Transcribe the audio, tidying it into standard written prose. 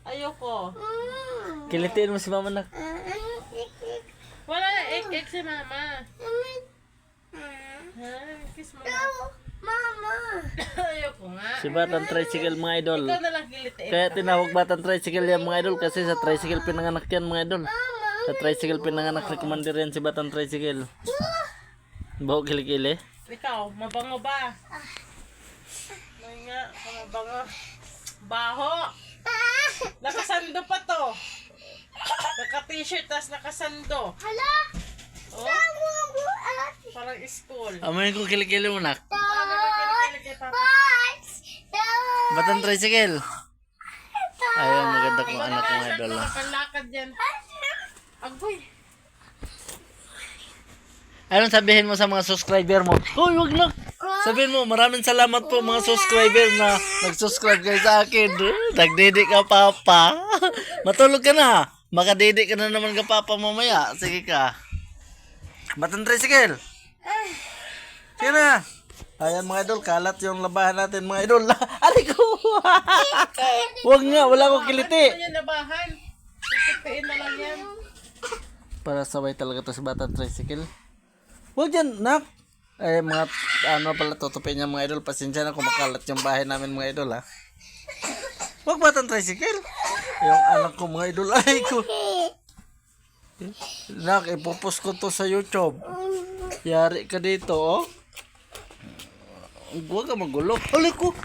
Ayoko. Kilitiin mo si mama nak. Wala na ek si mama. Ha? Kiss mo. Ayoko nga. Si Batang Tricycle mga idol. Ikaw na lang kilitiin. Kaya tinawag Batang Tricycle yan mga idol kasi sa tricycle pinanganak yan mga idol. Sa tricycle pinanganak ni Commander yan si Batang Tricycle. Baho kilikili. Ikaw, mabango ba? May nga, mabango. Baho. Nakasando pa to. Naka-t-shirt tas nakasando. Hala! Oh, parang school. Amoy ko kilikili mo nak. Paano ka kilikili kay Papa? Batang Tricycle. Ayun, maganda kong anak mga Shirt idol. na nakalakad yan. Agoy. Anong sabihin mo sa mga subscriber mo? Hoy, wag na. Sabihin mo, maraming salamat po mga subscriber na nag-subscribe kayo sa akin. Nagdidik ka, Papa. Matulog ka na. Makadidik ka na naman ka, Papa, mamaya. Sige ka. Batang Tricycle. Sige na. Ayan mga idol, kalat yung labahan natin mga idol. Aray ko. Wag nga, wala ko kiliti. Ano yan labahan? Tutupiin na lang yan. Para sabay talaga to si Batang Tricycle. Huwag dyan, nak. Eh, mga, ano pala, tutupin niya mga idol. Pasensya na kung makalat yung bahay namin mga idol, ha. Huwag Batang Tricycle. Yung anak ko mga idol, ay ko. Nak, ipopost ko to sa YouTube. Yari ka dito, oh. Huwag ka magulo. Alay ko.